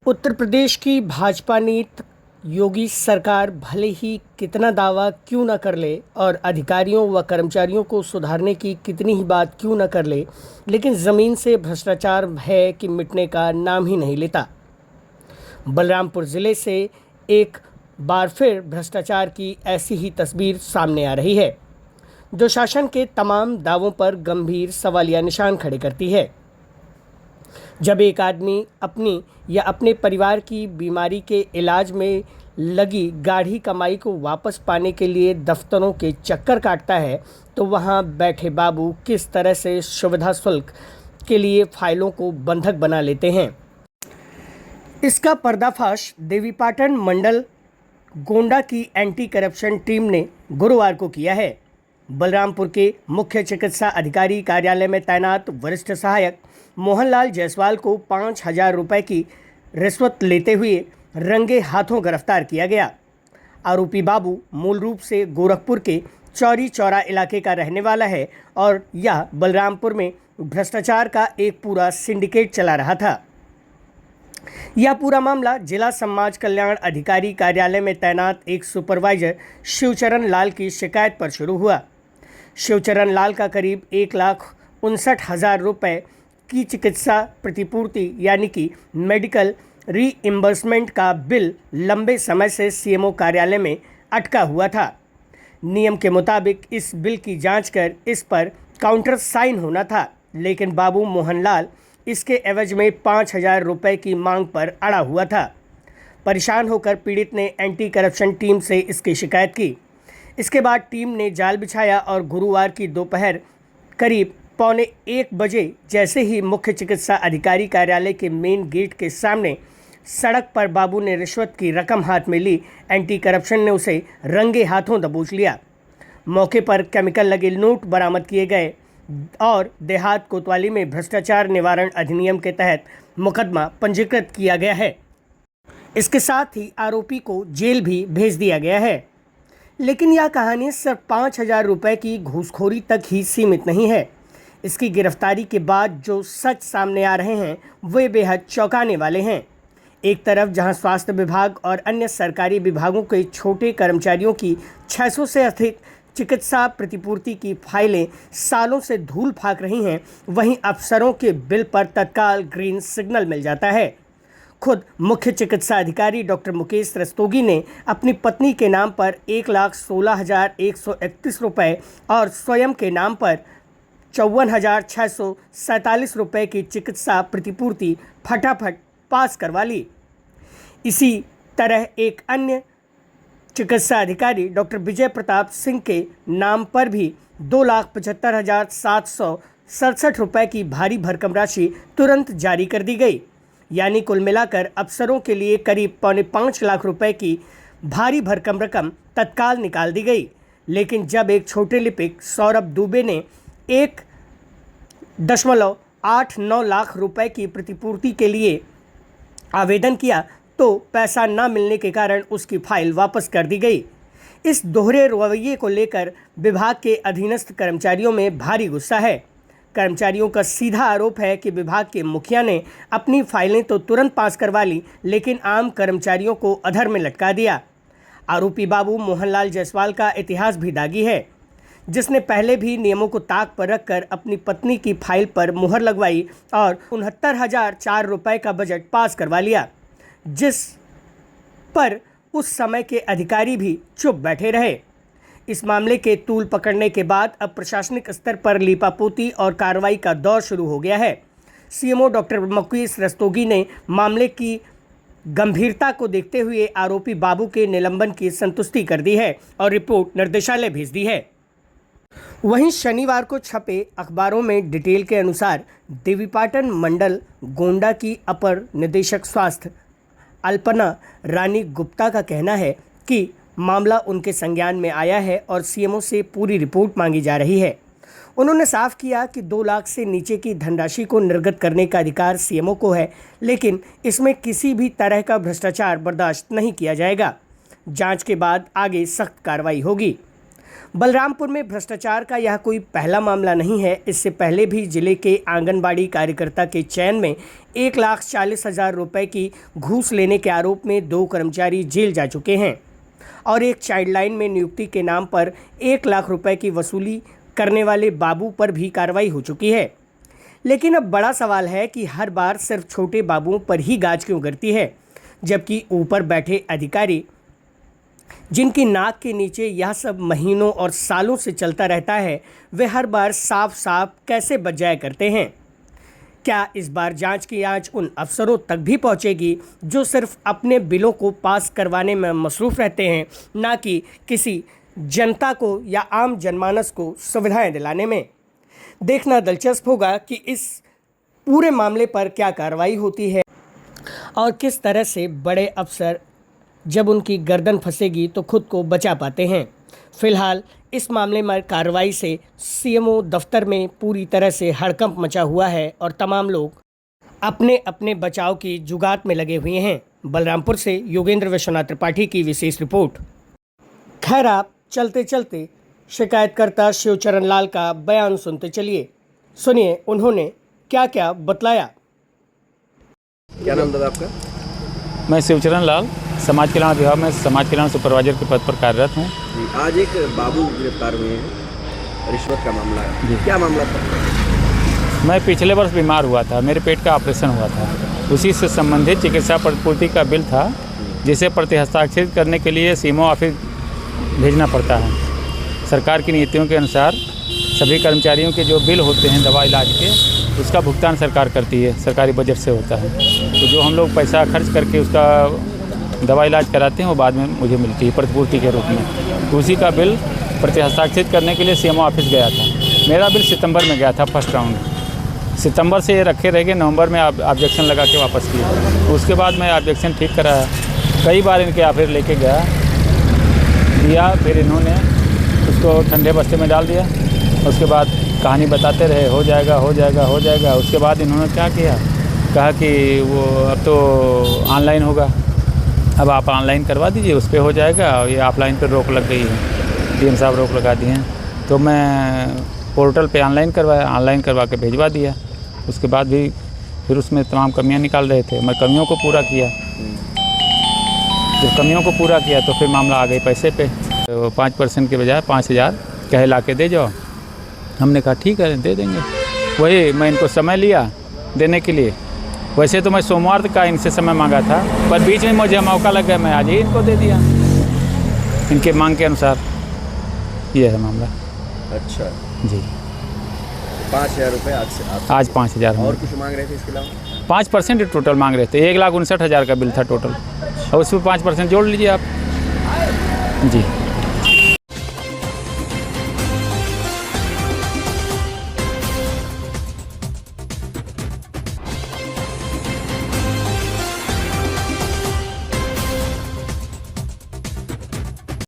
उत्तर प्रदेश की भाजपा नीत योगी सरकार भले ही कितना दावा क्यों न कर ले और अधिकारियों व कर्मचारियों को सुधारने की कितनी ही बात क्यों न कर ले, लेकिन ज़मीन से भ्रष्टाचार है कि मिटने का नाम ही नहीं लेता। बलरामपुर ज़िले से एक बार फिर भ्रष्टाचार की ऐसी ही तस्वीर सामने आ रही है, जो शासन के तमाम दावों पर गंभीर सवालिया निशान खड़े करती है। जब एक आदमी अपनी या अपने परिवार की बीमारी के इलाज में लगी गाढ़ी कमाई को वापस पाने के लिए दफ्तरों के चक्कर काटता है, तो वहां बैठे बाबू किस तरह से सुविधा शुल्क के लिए फाइलों को बंधक बना लेते हैं। इसका पर्दाफाश देवीपाटन मंडल गोंडा की एंटी करप्शन टीम ने गुरुवार को किया है। बलरामपुर के मुख्य चिकित्सा अधिकारी कार्यालय में तैनात वरिष्ठ सहायक मोहनलाल जायसवाल को 5,000 रुपये की रिश्वत लेते हुए रंगे हाथों गिरफ्तार किया गया। आरोपी बाबू मूल रूप से गोरखपुर के चौरी चौरा इलाके का रहने वाला है और यह बलरामपुर में भ्रष्टाचार का एक पूरा सिंडिकेट चला रहा था। यह पूरा मामला जिला समाज कल्याण अधिकारी कार्यालय में तैनात एक सुपरवाइजर शिवचरण लाल की शिकायत पर शुरू हुआ। शिवचरण लाल का करीब 1,59,000 रुपये की चिकित्सा प्रतिपूर्ति यानी कि मेडिकल रीइंबर्समेंट का बिल लंबे समय से सीएमओ कार्यालय में अटका हुआ था। नियम के मुताबिक इस बिल की जांच कर इस पर काउंटर साइन होना था, लेकिन बाबू मोहनलाल इसके एवज में 5,000 रुपये की मांग पर अड़ा हुआ था। परेशान होकर पीड़ित ने एंटी करप्शन टीम से इसकी शिकायत की। इसके बाद टीम ने जाल बिछाया और गुरुवार की दोपहर करीब 12:45 बजे जैसे ही मुख्य चिकित्सा अधिकारी कार्यालय के मेन गेट के सामने सड़क पर बाबू ने रिश्वत की रकम हाथ में ली, एंटी करप्शन ने उसे रंगे हाथों दबोच लिया। मौके पर केमिकल लगे नोट बरामद किए गए और देहात कोतवाली में भ्रष्टाचार निवारण अधिनियम के तहत मुकदमा पंजीकृत किया गया है। इसके साथ ही आरोपी को जेल भी भेज दिया गया है। लेकिन यह कहानी सिर्फ 5,000 रुपये की घूसखोरी तक ही सीमित नहीं है। इसकी गिरफ्तारी के बाद जो सच सामने आ रहे हैं वे बेहद चौंकाने वाले हैं। एक तरफ जहां स्वास्थ्य विभाग और अन्य सरकारी विभागों के छोटे कर्मचारियों की 600 से अधिक चिकित्सा प्रतिपूर्ति की फाइलें सालों से धूल फाक रही हैं, वहीं अफसरों के बिल पर तत्काल ग्रीन सिग्नल मिल जाता है। खुद मुख्य चिकित्सा अधिकारी डॉक्टर मुकेश रस्तोगी ने अपनी पत्नी के नाम पर 1,16,131 रुपये और स्वयं के नाम पर 54,647 रुपये की चिकित्सा प्रतिपूर्ति फटाफट पास करवा ली। इसी तरह एक अन्य चिकित्सा अधिकारी डॉक्टर विजय प्रताप सिंह के नाम पर भी 2,75,767 रुपये की भारी भरकम राशि तुरंत जारी कर दी गई। यानी कुल मिलाकर अफसरों के लिए करीब 5.25 लाख रुपए की भारी भरकम रकम तत्काल निकाल दी गई। लेकिन जब एक छोटे लिपिक सौरभ दुबे ने 1.89 लाख रुपए की प्रतिपूर्ति के लिए आवेदन किया, तो पैसा न मिलने के कारण उसकी फाइल वापस कर दी गई। इस दोहरे रवैये को लेकर विभाग के अधीनस्थ कर्मचारियों में भारी गुस्सा है। कर्मचारियों का सीधा आरोप है कि विभाग के मुखिया ने अपनी फाइलें तो तुरंत पास करवा ली, लेकिन आम कर्मचारियों को अधर में लटका दिया। आरोपी बाबू मोहनलाल जायसवाल का इतिहास भी दागी है, जिसने पहले भी नियमों को ताक पर रखकर अपनी पत्नी की फाइल पर मुहर लगवाई और 69,004 रुपये का बजट पास करवा लिया, जिस पर उस समय के अधिकारी भी चुप बैठे रहे। इस मामले के तूल पकड़ने के बाद अब प्रशासनिक स्तर पर लीपापोती और कार्रवाई का दौर शुरू हो गया है। सीएमओ डॉक्टर मुकेश रस्तोगी ने मामले की गंभीरता को देखते हुए आरोपी बाबू के निलंबन की संतुष्टि कर दी है और रिपोर्ट निर्देशालय भेज दी है। वहीं शनिवार को छपे अखबारों में डिटेल के अनुसार देवीपाटन मंडल गोंडा की अपर निदेशक स्वास्थ्य अल्पना रानी गुप्ता का कहना है कि मामला उनके संज्ञान में आया है और सीएमओ से पूरी रिपोर्ट मांगी जा रही है। उन्होंने साफ किया कि 2 लाख से नीचे की धनराशि को निर्गत करने का अधिकार सीएमओ को है, लेकिन इसमें किसी भी तरह का भ्रष्टाचार बर्दाश्त नहीं किया जाएगा। जांच के बाद आगे सख्त कार्रवाई होगी। बलरामपुर में भ्रष्टाचार का यह कोई पहला मामला नहीं है। इससे पहले भी जिले के आंगनबाड़ी कार्यकर्ता के चयन में 1,40,000 रुपये की घूस लेने के आरोप में 2 कर्मचारी जेल जा चुके हैं और एक चाइल्ड लाइन में नियुक्ति के नाम पर 1 लाख रुपए की वसूली करने वाले बाबू पर भी कार्रवाई हो चुकी है। लेकिन अब बड़ा सवाल है कि हर बार सिर्फ छोटे बाबुओं पर ही गाज क्यों गिरती है, जबकि ऊपर बैठे अधिकारी जिनकी नाक के नीचे यह सब महीनों और सालों से चलता रहता है, वे हर बार साफ साफ कैसे बच जाया करते हैं। क्या इस बार जांच की आंच उन अफसरों तक भी पहुंचेगी जो सिर्फ अपने बिलों को पास करवाने में मसरूफ़ रहते हैं, ना कि किसी जनता को या आम जनमानस को सुविधाएं दिलाने में। देखना दिलचस्प होगा कि इस पूरे मामले पर क्या कार्रवाई होती है और किस तरह से बड़े अफसर जब उनकी गर्दन फंसेगी तो खुद को बचा पाते हैं। फिलहाल इस मामले में कार्रवाई से सीएमओ दफ्तर में पूरी तरह से हड़कंप मचा हुआ है और तमाम लोग अपने अपने बचाव की जुगात में लगे हुए हैं। बलरामपुर से योगेंद्र विश्वनाथ त्रिपाठी की विशेष रिपोर्ट। खैर, आप चलते चलते शिकायतकर्ता शिवचरण लाल का बयान सुनते चलिए। सुनिए उन्होंने क्या क्या बतलाया। क्या नाम दादा आपका? मैं शिवचरण लाल समाज कल्याण विभाग में समाज कल्याण सुपरवाइजर के पद पर कार्यरत हूँ। आज एक बाबू गिरफ्तार हुए हैं, रिश्वत का मामला है। क्या मामला था? मैं पिछले वर्ष बीमार हुआ था, मेरे पेट का ऑपरेशन हुआ था। उसी से संबंधित चिकित्सा प्रतिपूर्ति का बिल था, जिसे प्रतिहस्ताक्षरित करने के लिए सीएमओ ऑफिस भेजना पड़ता है। सरकार की नीतियों के अनुसार सभी कर्मचारियों के जो बिल होते हैं दवा इलाज के, उसका भुगतान सरकार करती है, सरकारी बजट से होता है। तो जो हम लोग पैसा खर्च करके उसका दवा इलाज कराते हैं वो बाद में मुझे मिलती है प्रतिपूर्ति के रूप में। तो उसी का बिल प्रतिहस्ताक्षरित करने के लिए सीएमओ ऑफिस गया था। मेरा बिल सितंबर में गया था, फर्स्ट राउंड। सितंबर से ये रखे रह गए, नवंबर में ऑब्जेक्शन लगा के वापस किया। तो उसके बाद मैं ऑब्जेक्शन ठीक कराया, कई बार इनके ऑफिस लेके गया दिया, फिर इन्होंने उसको ठंडे बस्ते में डाल दिया। उसके बाद कहानी बताते रहे, हो जाएगा हो जाएगा हो जाएगा। उसके बाद इन्होंने क्या किया, कहा कि वो अब तो ऑनलाइन होगा, अब आप ऑनलाइन करवा दीजिए, उस पर हो जाएगा। और ये ऑफलाइन पर रोक लग गई है, डीएम साहब रोक लगा दिए हैं। तो मैं पोर्टल पे ऑनलाइन करवाया, ऑनलाइन करवा के भिजवा दिया। उसके बाद भी फिर उसमें तमाम कमियां निकाल रहे थे, मैं कमियों को पूरा किया। जब कमियों को पूरा किया तो फिर मामला आ गई पैसे पे। तो 5% के बजाय 5,000 कहे ला के दे जाओ। हमने कहा ठीक है दे देंगे। वही मैं इनको समय लिया देने के लिए। वैसे तो मैं सोमवार का इनसे समय मांगा था, पर बीच में मुझे मौका लग गया, मैं आज ही इनको दे दिया इनके मांग के अनुसार। ये है मामला। अच्छा जी। 5,000 रुपये आज 5,000। और कुछ मांग रहे थे इसके अलावा? 5% टोटल मांग रहे थे। 1,59,000 का बिल था टोटल, और उसमें 5% जोड़ लीजिए आप। जी।